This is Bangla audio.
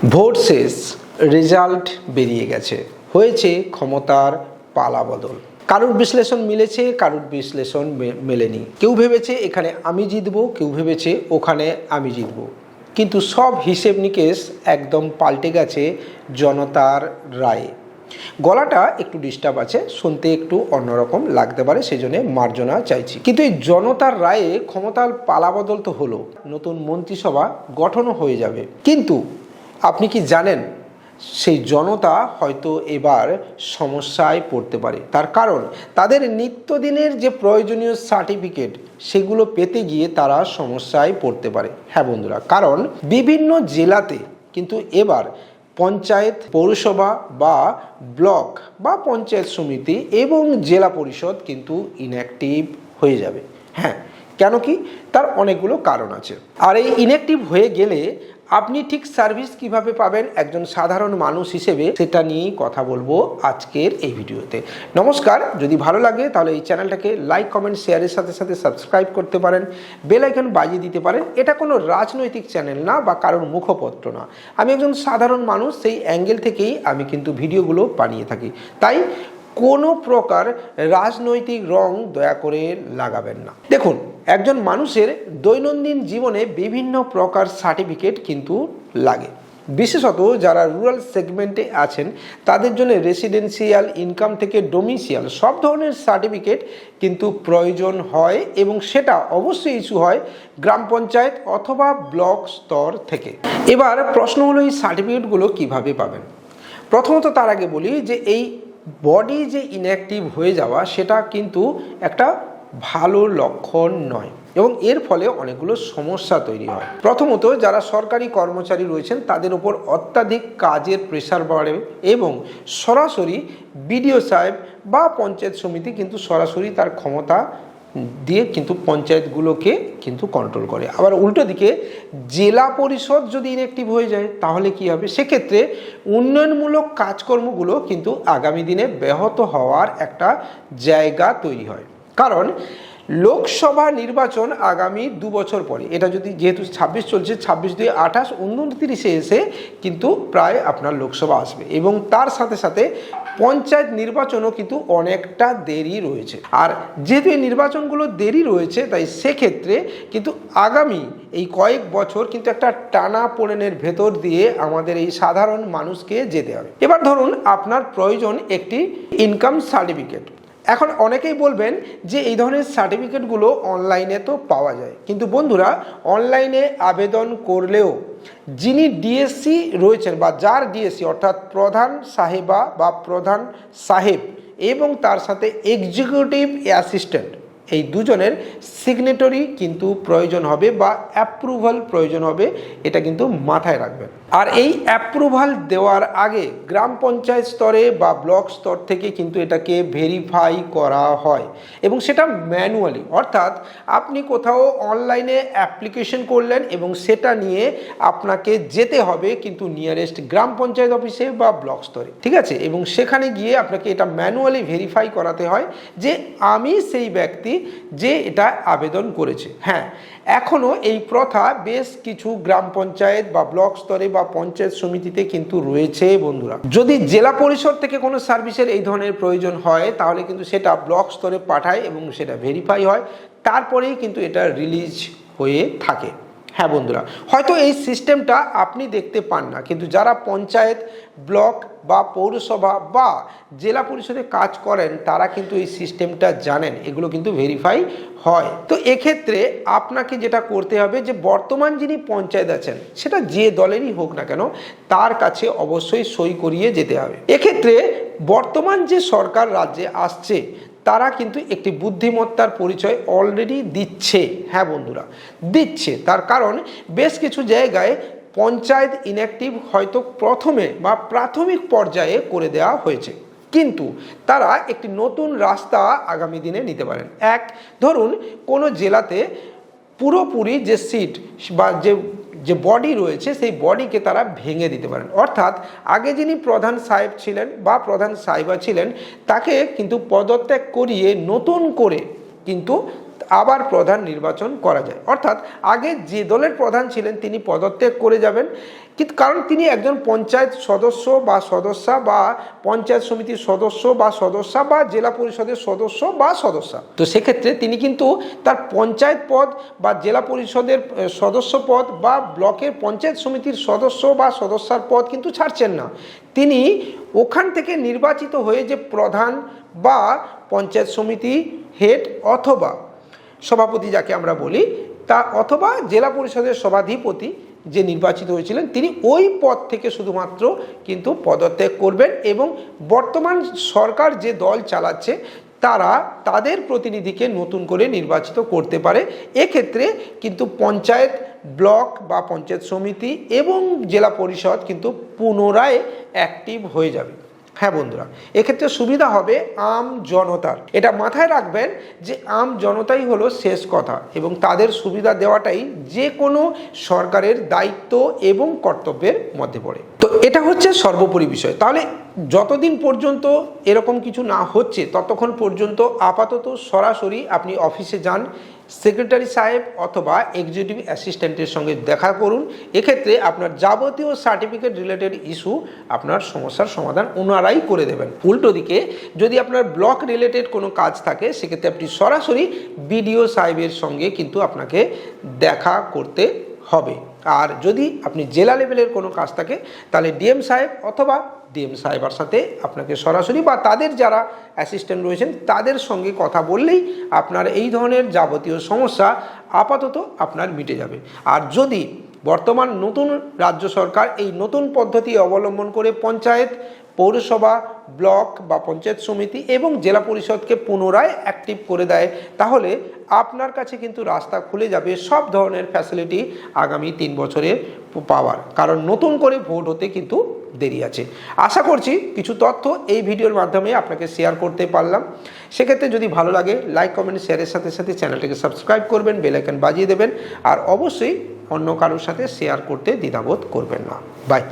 ভোট শেষ, রেজাল্ট বেরিয়ে গেছে, হয়েছে ক্ষমতার পালাবদল। কারুর বিশ্লেষণ মিলেছে, কারুর বিশ্লেষণ মেলেনি। কেউ ভেবেছে এখানে আমি জিতবো, কেউ ভেবেছে ওখানে আমি জিতবো। কিন্তু সব হিসেব নিকেশ একদম পাল্টে গেছে জনতার রায়ে। গলাটা একটু ডিস্টার্ব আছে, শুনতে একটু অন্যরকম লাগতে পারে, সেই জন্য মার্জনা চাইছি। কিন্তু এই জনতার রায়ে ক্ষমতার পালাবদল তো হলো, নতুন মন্ত্রিসভা গঠনও হয়ে যাবে। কিন্তু আপনি কি জানেন সেই জনতা হয়তো এবার সমস্যায় পড়তে পারে। তার কারণ তাদের নিত্যদিনের যে প্রয়োজনীয় সার্টিফিকেট সেগুলো পেতে গিয়ে তারা সমস্যায় পড়তে পারে। হ্যাঁ বন্ধুরা, কারণ বিভিন্ন জেলাতে কিন্তু এবার পঞ্চায়েত, পৌরসভা বা ব্লক বা পঞ্চায়েত সমিতি এবং জেলা পরিষদ কিন্তু ইনঅ্যাক্টিভ হয়ে যাবে। হ্যাঁ, কেন কি? তার অনেকগুলো কারণ আছে। আর এই ইনঅ্যাক্টিভ হয়ে গেলে আপনি ঠিক সার্ভিস কিভাবে পাবেন একজন সাধারণ মানুষ হিসেবে, সেটা নিয়েই কথা বলবো আজকের এই ভিডিওতে। নমস্কার, যদি ভালো লাগে তাহলে এই চ্যানেলটাকে লাইক, কমেন্ট, শেয়ারের সাথে সাথে সাবস্ক্রাইব করতে পারেন, বেল আইকন বাজিয়ে দিতে পারেন। এটা কোনো রাজনৈতিক চ্যানেল না বা কারোর মুখপত্র না। আমি একজন সাধারণ মানুষ, সেই অ্যাঙ্গেল থেকেই আমি কিন্তু ভিডিওগুলো বানিয়ে থাকি। তাই কোনো প্রকার রাজনৈতিক রং দয়া করে লাগাবেন না। দেখুন, একজন মানুষের দৈনন্দিন জীবনে বিভিন্ন প্রকার সার্টিফিকেট কিন্তু লাগে। বিশেষত যারা রুরাল সেগমেন্টে আছেন তাদের জন্য রেসিডেন্সিয়াল, ইনকাম থেকে ডোমিসিয়াল সব ধরনের সার্টিফিকেট কিন্তু প্রয়োজন হয়, এবং সেটা অবশ্যই ইস্যু হয় গ্রাম পঞ্চায়েত অথবা ব্লক স্তর থেকে। এবার প্রশ্ন হলো, এই সার্টিফিকেটগুলো কিভাবে পাবেন? প্রথমত তার আগে বলি যে এই বডি যে ইনঅ্যাক্টিভ হয়ে যাওয়া সেটা কিন্তু একটা ভালো লক্ষণ নয়, এবং এর ফলে অনেকগুলো সমস্যা তৈরি হয়। প্রথমত যারা সরকারি কর্মচারী রয়েছেন তাদের উপর অত্যাধিক কাজের প্রেশার বাড়ে, এবং সরাসরি বিডিও সাহেব বা পঞ্চায়েত সমিতি কিন্তু সরাসরি তার ক্ষমতা দিয়ে কিন্তু পঞ্চায়েতগুলোকে কিন্তু কন্ট্রোল করে। আবার উল্টো দিকে জেলা পরিষদ যদি ইনঅ্যাক্টিভ হয়ে যায় তাহলে কি হবে? সেক্ষেত্রে উন্নয়নমূলক কাজকর্মগুলো কিন্তু আগামী দিনে ব্যাহত হওয়ার একটা জায়গা তৈরি হয়। কারণ লোকসভা নির্বাচন আগামী 2 বছর পরে, এটা যদি যেহেতু 26 চলছে, 26, 2, 28, 29 এসে কিন্তু প্রায় আপনার লোকসভা আসবে, এবং তার সাথে সাথে পঞ্চায়েত নির্বাচনও কিন্তু অনেকটা দেরি রয়েছে। আর যেহেতু এই নির্বাচনগুলো দেরি রয়েছে, তাই সেক্ষেত্রে কিন্তু আগামী এই কয়েক বছর কিন্তু একটা টানাপোড়েনের ভেতর দিয়ে আমাদের এই সাধারণ মানুষকে যেতে হবে। এবার ধরুন আপনার প্রয়োজন একটি ইনকাম সার্টিফিকেট। এখন অনেকেই বলবেন যে এই ধরনের সার্টিফিকেটগুলো অনলাইনে তো পাওয়া যায়, কিন্তু বন্ধুরা অনলাইনে আবেদন করলেও যিনি ডিএসসি রয়েছেন বা যার ডিএসসি অর্থাৎ প্রধান সাহেবা বা প্রধান সাহেব এবং তার সাথে এক্সিকিউটিভ অ্যাসিস্ট্যান্ট, এই দুজনের সিগনেটরি কিন্তু প্রয়োজন হবে বা অ্যাপ্রুভাল প্রয়োজন হবে, এটা কিন্তু মাথায় রাখবেন। আর এই অ্যাপ্রুভাল দেওয়ার আগে গ্রাম পঞ্চায়েত স্তরে বা ব্লক স্তর থেকে কিন্তু এটাকে ভেরিফাই করা হয়, এবং সেটা ম্যানুয়ালি। অর্থাৎ আপনি কোথাও অনলাইনে অ্যাপ্লিকেশন করলেন এবং সেটা নিয়ে আপনাকে যেতে হবে কিন্তু নিয়ারেস্ট গ্রাম পঞ্চায়েত অফিসে বা ব্লক স্তরে, ঠিক আছে? এবং সেখানে গিয়ে আপনাকে এটা ম্যানুয়ালি ভেরিফাই করাতে হয় যে আমি সেই ব্যক্তি যে এটা আবেদন করেছে। হ্যাঁ, এখনও এই প্রথা বেশ কিছু গ্রাম পঞ্চায়েত বা ব্লক স্তরে বা পঞ্চায়েত সমিতিতে কিন্তু রয়েছে বন্ধুরা। যদি জেলা পরিষদ থেকে কোনো সার্ভিসের এই ধরনের প্রয়োজন হয় তাহলে কিন্তু সেটা ব্লক স্তরে পাঠায় এবং সেটা ভেরিফাই হয়, তারপরেই কিন্তু এটা রিলিজ হয়ে থাকে। হ্যাঁ বন্ধুরা, হয়তো এই সিস্টেমটা আপনি দেখতে পান না, কিন্তু যারা পঞ্চায়েত, ব্লক বা পৌরসভা বা জেলা পরিষদে কাজ করেন তারা কিন্তু এই সিস্টেমটা জানেন, এগুলো কিন্তু ভেরিফাই হয়। তো এক্ষেত্রে আপনাকে যেটা করতে হবে যে বর্তমান যিনি পঞ্চায়েত আছেন সেটা যে দলেরই হোক না কেন তার কাছে অবশ্যই সই করিয়ে যেতে হবে। এক্ষেত্রে বর্তমান যে সরকার রাজ্যে আসছে তারা কিন্তু একটি বুদ্ধিমত্তার পরিচয় অলরেডি দিচ্ছে। হ্যাঁ বন্ধুরা, দিচ্ছে। তার কারণ বেশ কিছু জায়গায় পঞ্চায়েত ইনঅ্যাক্টিভ হয়তো প্রথমে বা প্রাথমিক পর্যায়ে করে দেওয়া হয়েছে, কিন্তু তারা একটি নতুন রাস্তা আগামী দিনে নিতে পারেন। ধরুন কোনো জেলাতে পুরোপুরি যে সিট বা যে বডি রয়েছে সেই বডিকে তারা ভেঙে দিতে পারেন। অর্থাৎ আগে যিনি প্রধান সাহেব ছিলেন বা প্রধান সাহেবা ছিলেন তাকে কিন্তু পদত্যাগ করিয়ে নতুন করে কিন্তু আবার প্রধান নির্বাচন করা যায়। অর্থাৎ আগে যে দলের প্রধান ছিলেন তিনি পদত্যাগ করে যাবেন, কিন্তু কারণ তিনি একজন পঞ্চায়েত সদস্য বা সদস্যা বা পঞ্চায়েত সমিতির সদস্য বা সদস্যা বা জেলা পরিষদের সদস্য বা সদস্যা, তো সেক্ষেত্রে তিনি কিন্তু তার পঞ্চায়েত পদ বা জেলা পরিষদের সদস্য পদ বা ব্লকের পঞ্চায়েত সমিতির সদস্য বা সদস্যার পদ কিন্তু ছাড়ছেন না। তিনি ওখান থেকে নির্বাচিত হয়ে যে প্রধান বা পঞ্চায়েত সমিতি হেড অথবা সভাপতি যাকে আমরা বলি তা অথবা জেলা পরিষদের সভাধিপতি যে নির্বাচিত হয়েছিলেন তিনি ওই পদ থেকে শুধুমাত্র কিন্তু পদত্যাগ করবেন এবং বর্তমান সরকার যে দল চালাচ্ছে তারা তাদের প্রতিনিধিকে নতুন করে নির্বাচিত করতে পারে। এক্ষেত্রে কিন্তু পঞ্চায়েত, ব্লক বা পঞ্চায়েত সমিতি এবং জেলা পরিষদ কিন্তু পুনরায় অ্যাক্টিভ হয়ে যাবে। হ্যাঁ বন্ধুরা, এক্ষেত্রে সুবিধা হবে আম জনতার। এটা মাথায় রাখবেন যে আম জনতাই হলো শেষ কথা এবং তাদের সুবিধা দেওয়াটাই যে কোনো সরকারের দায়িত্ব এবং কর্তব্যের মধ্যে পড়ে। তো এটা হচ্ছে সর্বোপরি বিষয়। তাহলে যতদিন পর্যন্ত এরকম কিছু না হচ্ছে ততক্ষণ পর্যন্ত আপাতত সরাসরি আপনি অফিসে যান, সেক্রেটারি সাহেব অথবা এক্সিকিউটিভ অ্যাসিস্ট্যান্টের সঙ্গে দেখা করুন। এক্ষেত্রে আপনার যাবতীয় সার্টিফিকেট রিলেটেড ইস্যু, আপনার সমস্যার সমাধান ওনারাই করে দেবেন। উল্টো দিকে যদি আপনার ব্লক রিলেটেড কোনো কাজ থাকে সেক্ষেত্রে আপনি সরাসরি বিডিও সাহেবের সঙ্গে কিন্তু আপনাকে দেখা করতে হবে। আর যদি আপনি জেলা লেভেলের কোনো কাজ থাকে তাহলে ডিএম সাহেব অথবা ডিএম সাহেবের সাথে আপনাকে সরাসরি বা তাদের যারা অ্যাসিস্ট্যান্ট রয়েছেন তাদের সঙ্গে কথা বললেই আপনার এই ধরনের যাবতীয় সমস্যা আপাতত আপনার মিটে যাবে। আর যদি বর্তমান নতুন রাজ্য সরকার এই নতুন পদ্ধতি অবলম্বন করে পঞ্চায়েত, পৌরসভা, ব্লক বা পঞ্চায়েত সমিতি এবং জেলা পরিষদকে পুনরায় অ্যাক্টিভ করে দেয় তাহলে আপনার কাছে কিন্তু রাস্তা খুলে যাবে সব ধরনের ফ্যাসিলিটি আগামী 3 বছরে পাওয়ার। কারণ নতুন করে ভোট হতে কিন্তু দেরি আছে। আশা করছি কিছু তথ্য এই ভিডিওর মাধ্যমে আপনাকে শেয়ার করতে পারলাম। সেক্ষেত্রে যদি ভালো লাগে লাইক, কমেন্ট, শেয়ারের সাথে সাথে চ্যানেলটিকে সাবস্ক্রাইব করবেন, বেল আইকন বাজিয়ে দেবেন আর অবশ্যই অন্য কারোর সাথে শেয়ার করতে দ্বিধাবোধ করবেন না। বাই।